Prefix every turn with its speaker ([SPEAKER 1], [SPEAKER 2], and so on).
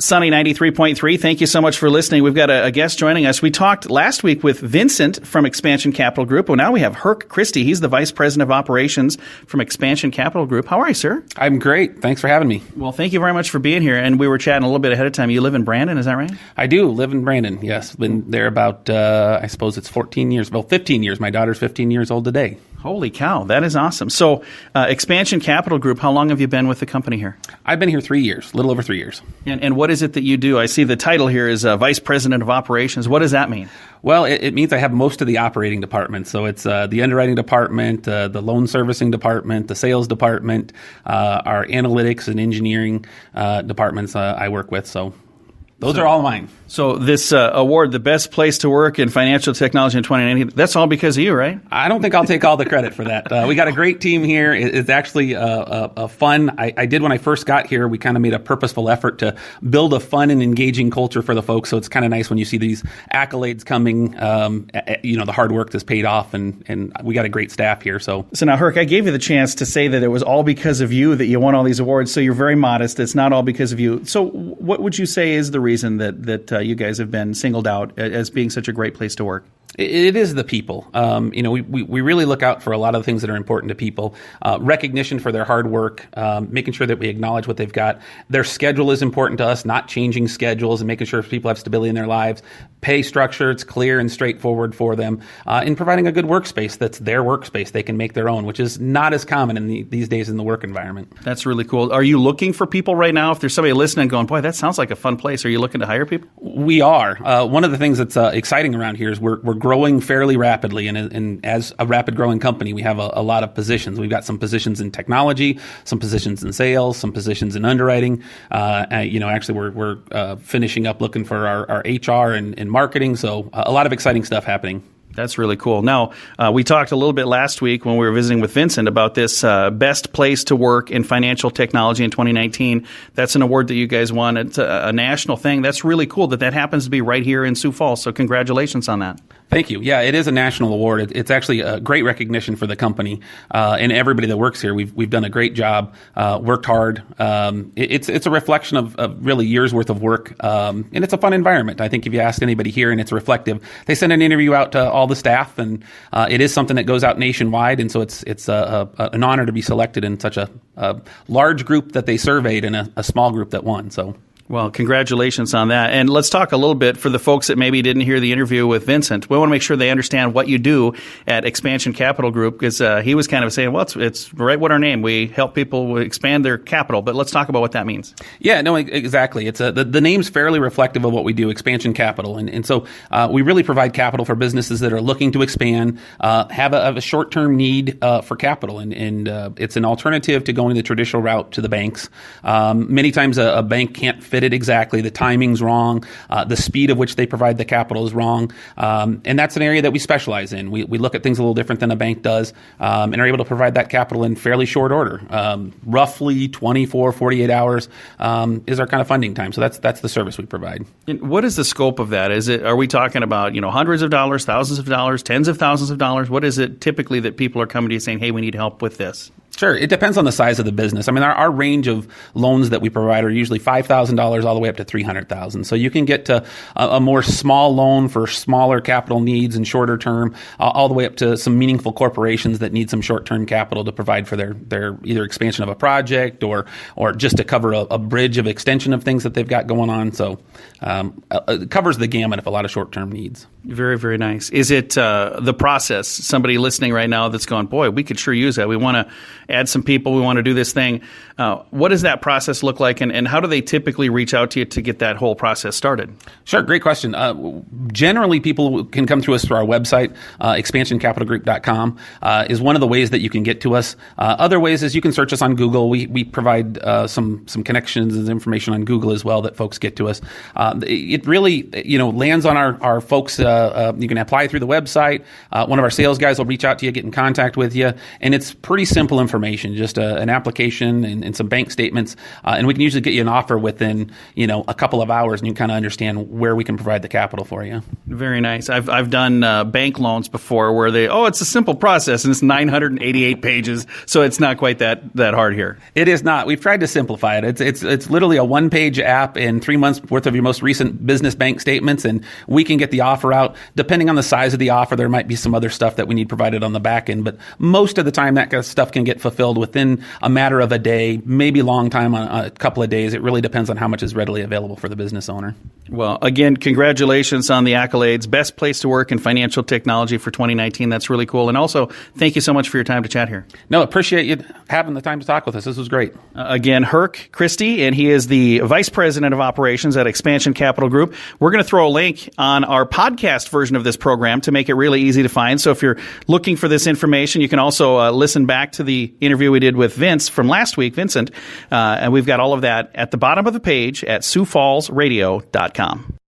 [SPEAKER 1] Sunny 93.3, thank you so much for listening. We've got a guest joining us. We talked last week with Vincent from Expansion Capital Group. Well, now we have Herc Christie. He's the Vice President of Operations from Expansion Capital Group. How are you, sir?
[SPEAKER 2] I'm great. Thanks for having me.
[SPEAKER 1] Well, thank you very much for being here. And we were chatting a little bit ahead of time. You live in Brandon, is that right?
[SPEAKER 2] I do live in Brandon, yes. Been there about, I suppose it's 14 years. Well, 15 years. My daughter's 15 years old today.
[SPEAKER 1] Holy cow, that is awesome. So, Expansion Capital Group, how long have you been with the company here?
[SPEAKER 2] I've been here 3 years, a little over 3 years.
[SPEAKER 1] And what is it that you do? I see the title here is Vice President of Operations. What does that mean?
[SPEAKER 2] Well, it means I have most of the operating departments. So it's the underwriting department, the loan servicing department, the sales department, our analytics and engineering departments I work with. So those are all mine.
[SPEAKER 1] So this award, the best place to work in financial technology in 2019, that's all because of you, right?
[SPEAKER 2] I don't think I'll take all the credit for that. We got a great team here. It's actually a fun. I did when I first got here. We kind of made a purposeful effort to build a fun and engaging culture for the folks. So it's kind of nice when you see these accolades coming. The hard work that's paid off, and we got a great staff here. So
[SPEAKER 1] now, Herc, I gave you the chance to say that it was all because of you that you won all these awards. So you're very modest. It's not all because of you. So what would you say is the reason that you guys have been singled out as being such a great place to work?
[SPEAKER 2] It is the people. We really look out for a lot of the things that are important to people. Recognition for their hard work, making sure that we acknowledge what they've got. Their schedule is important to us, not changing schedules and making sure people have stability in their lives. Pay structure, it's clear and straightforward for them. And providing a good workspace that's their workspace they can make their own, which is not as common in these days in the work environment.
[SPEAKER 1] That's really cool. Are you looking for people right now? If there's somebody listening going, boy, that sounds like a fun place, are you looking to hire people?
[SPEAKER 2] We are. One of the things that's exciting around here is we're growing fairly rapidly, and as a rapid growing company, we have a lot of positions. We've got some positions in technology, some positions in sales, some positions in underwriting. Actually, we're finishing up looking for our HR and marketing. So a lot of exciting stuff happening.
[SPEAKER 1] That's really cool. Now, we talked a little bit last week when we were visiting with Vincent about this best place to work in financial technology in 2019. That's an award that you guys won. It's a national thing. That's really cool that happens to be right here in Sioux Falls. So congratulations on that.
[SPEAKER 2] Thank you. Yeah, it is a national award. It's actually a great recognition for the company and everybody that works here. We've done a great job, worked hard. It's a reflection of really years worth of work, and it's a fun environment. I think if you ask anybody here, and it's reflective, they send an interview out to all the staff, and it is something that goes out nationwide. And so it's an honor to be selected in such a large group that they surveyed and a small group that won. So.
[SPEAKER 1] Well, congratulations on that. And let's talk a little bit for the folks that maybe didn't hear the interview with Vincent. We want to make sure they understand what you do at Expansion Capital Group, because he was kind of saying, well, it's right what our name. We help people expand their capital. But let's talk about what that means.
[SPEAKER 2] Yeah, no, exactly. It's the name's fairly reflective of what we do, Expansion Capital. And so we really provide capital for businesses that are looking to expand, have a short-term need for capital. And it's an alternative to going the traditional route to the banks. Many times a bank can't fit it exactly. The timing's wrong. The speed of which they provide the capital is wrong. And that's an area that we specialize in. We look at things a little different than a bank does, and are able to provide that capital in fairly short order. Roughly 24, 48 hours is our kind of funding time. So that's the service we provide.
[SPEAKER 1] And what is the scope of that? Are we talking about, hundreds of dollars, thousands of dollars, tens of thousands of dollars? What is it typically that people are coming to you saying, hey, we need help with this?
[SPEAKER 2] Sure. It depends on the size of the business. I mean, our range of loans that we provide are usually $5,000 all the way up to $300,000. So you can get to a more small loan for smaller capital needs and shorter term, all the way up to some meaningful corporations that need some short-term capital to provide for their either expansion of a project or just to cover a bridge of extension of things that they've got going on. So it covers the gamut of a lot of short-term needs.
[SPEAKER 1] Very, very nice. Is it the process? Somebody listening right now that's going, boy, we could sure use that. We want to add some people. We want to do this thing. What does that process look like, and how do they typically reach out to you to get that whole process started?
[SPEAKER 2] Sure. Great question. Generally, people can come through us through our website. Expansioncapitalgroup.com is one of the ways that you can get to us. Other ways is you can search us on Google. We provide some connections and information on Google as well that folks get to us. It really lands on our folks. You can apply through the website. One of our sales guys will reach out to you, get in contact with you, and it's pretty simple information information, just an application and some bank statements, and we can usually get you an offer within a couple of hours, and you can kind of understand where we can provide the capital for you.
[SPEAKER 1] Very nice. I've done bank loans before where it's a simple process and it's 988 pages, so it's not quite that hard here.
[SPEAKER 2] It is not. We've tried to simplify it. It's literally a one-page app and 3 months worth of your most recent business bank statements, and we can get the offer out. Depending on the size of the offer, there might be some other stuff that we need provided on the back end, but most of the time that kind of stuff can get fulfilled within a matter of a day, maybe long time on a couple of days. It really depends on how much is readily available for the business owner.
[SPEAKER 1] Well, again, congratulations on the accolades. Best place to work in financial technology for 2019. That's really cool. And also, thank you so much for your time to chat here.
[SPEAKER 2] No, appreciate you having the time to talk with us. This was great.
[SPEAKER 1] Again, Herc Christie, and he is the Vice President of Operations at Expansion Capital Group. We're going to throw a link on our podcast version of this program to make it really easy to find. So if you're looking for this information, you can also listen back to the interview we did with Vince from last week, Vincent. And we've got all of that at the bottom of the page at SiouxFallsRadio.com.